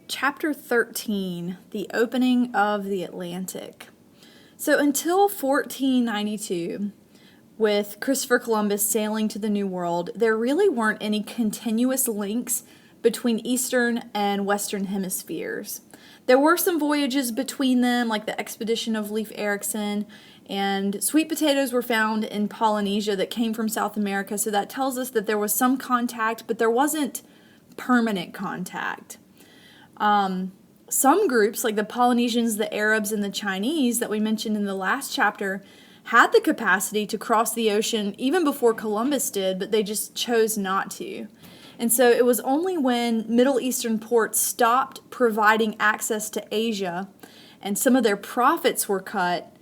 Chapter 13, The Opening of the Atlantic. So until 1492, with Christopher Columbus sailing to the New World, there really weren't any continuous links between Eastern and Western hemispheres. There were some voyages between them, like the expedition of Leif Erikson, and sweet potatoes were found in Polynesia that came from South America, so that tells us that there was some contact, but there wasn't permanent contact. Some groups, like the Polynesians, the Arabs, and the Chinese that we mentioned in the last chapter, had the capacity to cross the ocean even before Columbus did, but they just chose not to. And so it was only when Middle Eastern ports stopped providing access to Asia and some of their profits were cut,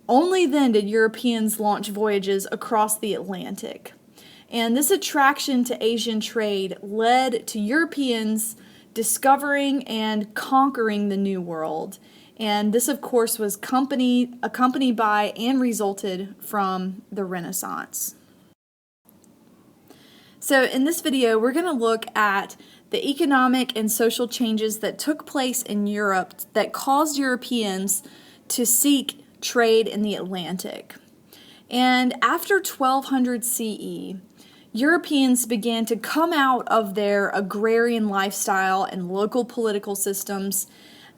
only then did Europeans launch voyages across the Atlantic. And this attraction to Asian trade led to Europeans discovering and conquering the New World. And this, of course, was accompanied by and resulted from the Renaissance. So in this video, we're going to look at the economic and social changes that took place in Europe that caused Europeans to seek trade in the Atlantic. And after 1200 CE, Europeans began to come out of their agrarian lifestyle and local political systems.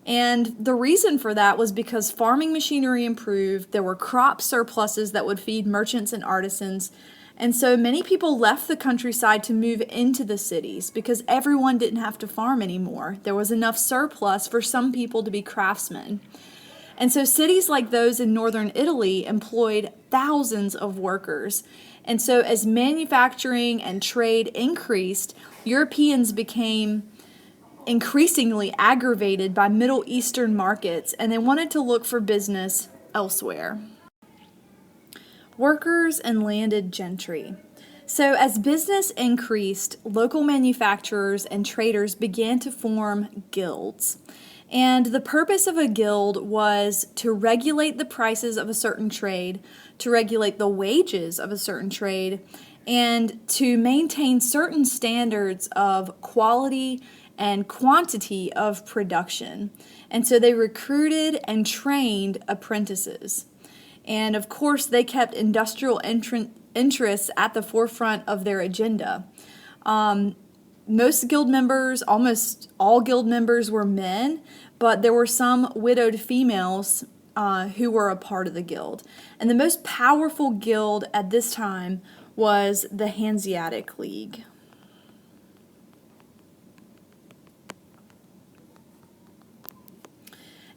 And the reason for that was because farming machinery improved, there were crop surpluses that would feed merchants and artisans, and so many people left the countryside to move into the cities because everyone didn't have to farm anymore. There was enough surplus for some people to be craftsmen. And so cities like those in northern Italy employed thousands of workers. And so as manufacturing and trade increased, Europeans became increasingly aggravated by Middle Eastern markets, and they wanted to look for business elsewhere. Workers and landed gentry. So as business increased, local manufacturers and traders began to form guilds. And the purpose of a guild was to regulate the prices of a certain trade, to regulate the wages of a certain trade, and to maintain certain standards of quality and quantity of production. And so they recruited and trained apprentices. And of course, they kept industrial interests at the forefront of their agenda. Most guild members, almost all guild members were men, but there were some widowed females who were a part of the guild. And the most powerful guild at this time was the Hanseatic League.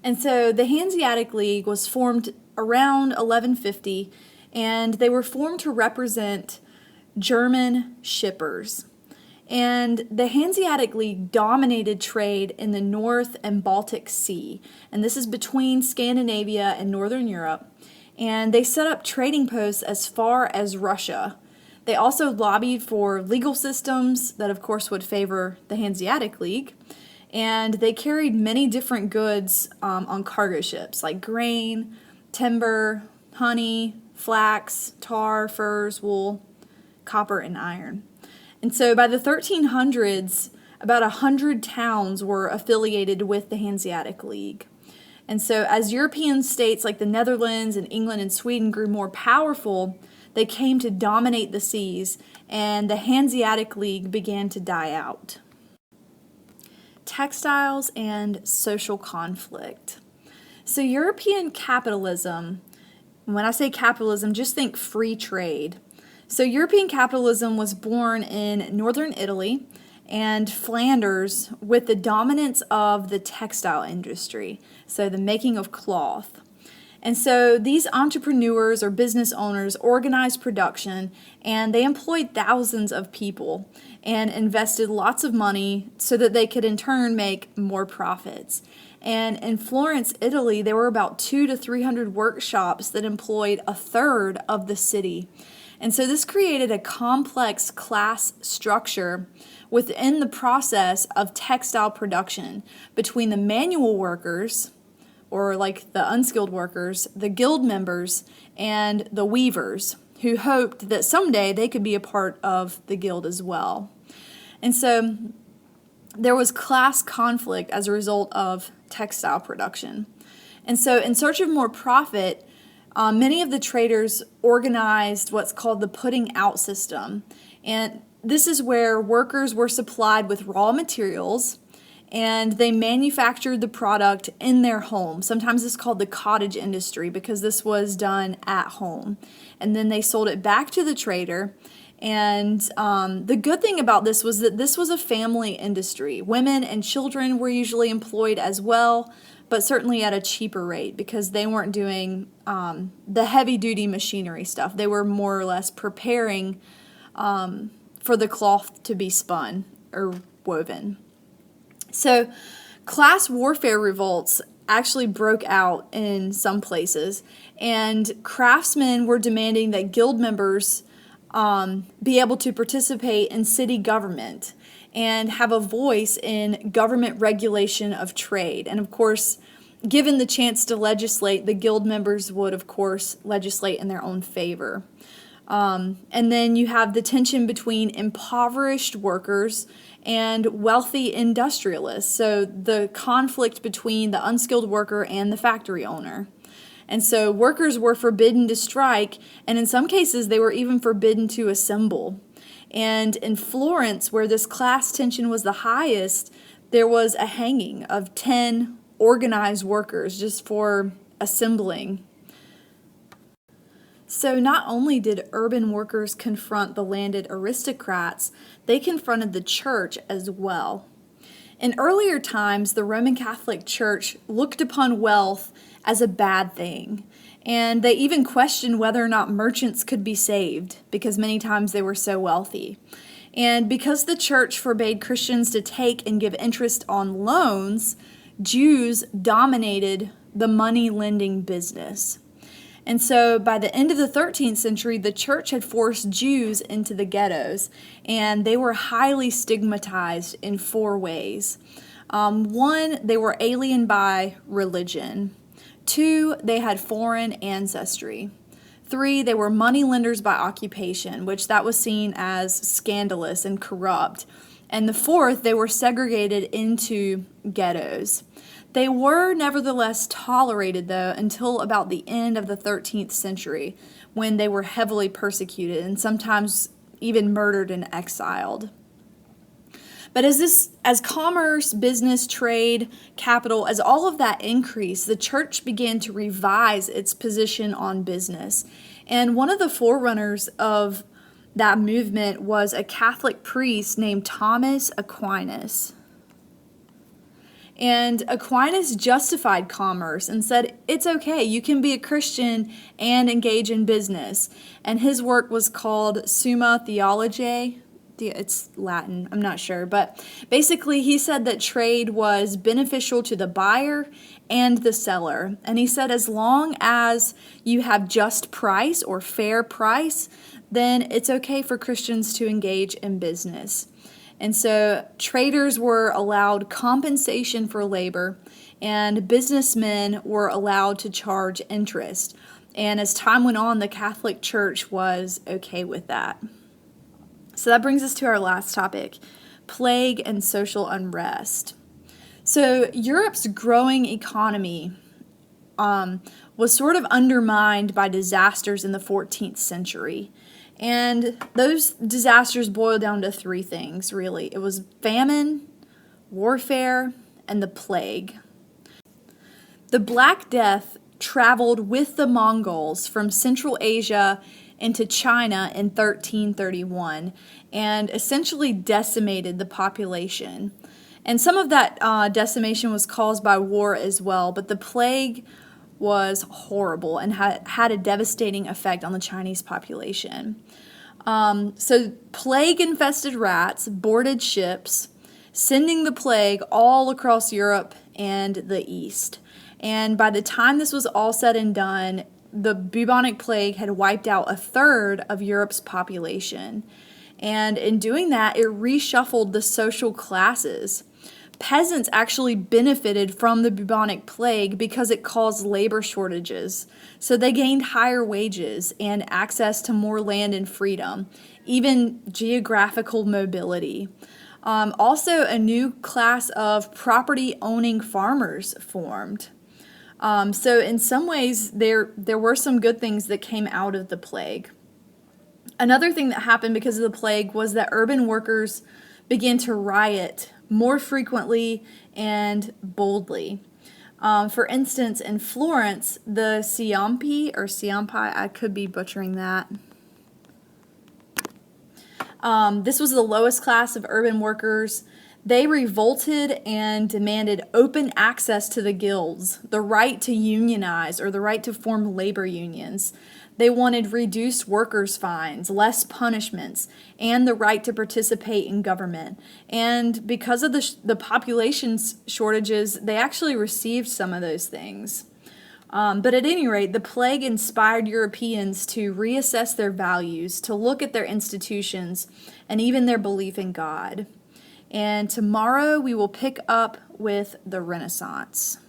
And so the Hanseatic League was formed around 1150, and they were formed to represent German shippers. And the Hanseatic League dominated trade in the North and Baltic Sea, and this is between Scandinavia and Northern Europe. And they set up trading posts as far as Russia. They also lobbied for legal systems that, of course, would favor the Hanseatic League. And they carried many different goods on cargo ships, like grain, timber, honey, flax, tar, furs, wool, copper, and iron. And so by the 1300s, about 100 towns were affiliated with the Hanseatic League. And so as European states like the Netherlands and England and Sweden grew more powerful, they came to dominate the seas, and the Hanseatic League began to die out. Textiles and social conflict. So European capitalism, when I say capitalism, just think free trade. So European capitalism was born in northern Italy and Flanders with the dominance of the textile industry, so the making of cloth. And so these entrepreneurs or business owners organized production, and they employed thousands of people and invested lots of money so that they could in turn make more profits. And in Florence, Italy, there were about 200 to 300 workshops that employed a third of the city. And so this created a complex class structure within the process of textile production between the manual workers, or like the unskilled workers, the guild members, and the weavers, who hoped that someday they could be a part of the guild as well. And so there was class conflict as a result of textile production. And so, in search of more profit, many of the traders organized what's called the putting out system. And this is where workers were supplied with raw materials and they manufactured the product in their home. Sometimes it's called the cottage industry because this was done at home. And then they sold it back to the trader. And the good thing about this was that this was a family industry. Women and children were usually employed as well, but certainly at a cheaper rate because they weren't doing the heavy-duty machinery stuff. They were more or less preparing for the cloth to be spun or woven. So class warfare revolts actually broke out in some places, and craftsmen were demanding that guild members be able to participate in city government and have a voice in government regulation of trade. And of course, given the chance to legislate, the guild members would, of course, legislate in their own favor. And then you have the tension between impoverished workers and wealthy industrialists. So the conflict between the unskilled worker and the factory owner. And so workers were forbidden to strike, and in some cases they were even forbidden to assemble. And in Florence, where this class tension was the highest, there was a hanging of 10 organized workers just for assembling. So not only did urban workers confront the landed aristocrats, they confronted the church as well. In earlier times, the Roman Catholic Church looked upon wealth as a bad thing, and they even questioned whether or not merchants could be saved because many times they were so wealthy. And because the church forbade Christians to take and give interest on loans, Jews dominated the money lending business. And so by the end of the 13th century, the church had forced Jews into the ghettos, and they were highly stigmatized in 4 ways. 1, they were alien by religion. 2, they had foreign ancestry. 3, they were money lenders by occupation, which that was seen as scandalous and corrupt. And the 4th, they were segregated into ghettos. They were nevertheless tolerated, though, until about the end of the 13th century, when they were heavily persecuted and sometimes even murdered and exiled. But as commerce, business, trade, capital, as all of that increased, the church began to revise its position on business. And one of the forerunners of that movement was a Catholic priest named Thomas Aquinas. And Aquinas justified commerce and said, it's okay, you can be a Christian and engage in business. And his work was called Summa Theologiae. It's Latin, I'm not sure. But basically, he said that trade was beneficial to the buyer and the seller. And he said as long as you have just price or fair price, then it's okay for Christians to engage in business. And so traders were allowed compensation for labor, and businessmen were allowed to charge interest. And as time went on, the Catholic Church was okay with that. So that brings us to our last topic, plague and social unrest. So Europe's growing economy was sort of undermined by disasters in the 14th century. And those disasters boiled down to 3 things, really. It was famine, warfare, and the plague. The Black Death traveled with the Mongols from Central Asia into China in 1331 and essentially decimated the population. And some of that decimation was caused by war as well, but the plague was horrible and had a devastating effect on the Chinese population. So plague-infested rats boarded ships, sending the plague all across Europe and the East. And by the time this was all said and done, the bubonic plague had wiped out 1/3 of Europe's population. And in doing that, it reshuffled the social classes. Peasants actually benefited from the bubonic plague because it caused labor shortages. So they gained higher wages and access to more land and freedom, even geographical mobility. Also, a new class of property-owning farmers formed. So in some ways, there were some good things that came out of the plague. Another thing that happened because of the plague was that urban workers began to riot more frequently and boldly. For instance, in Florence, the Ciampi, I could be butchering that. This was the lowest class of urban workers. They revolted and demanded open access to the guilds, the right to unionize or the right to form labor unions. They wanted reduced workers' fines, less punishments, and the right to participate in government. And because of the population shortages, they actually received some of those things. But at any rate, the plague inspired Europeans to reassess their values, to look at their institutions, and even their belief in God. And tomorrow we will pick up with the Renaissance.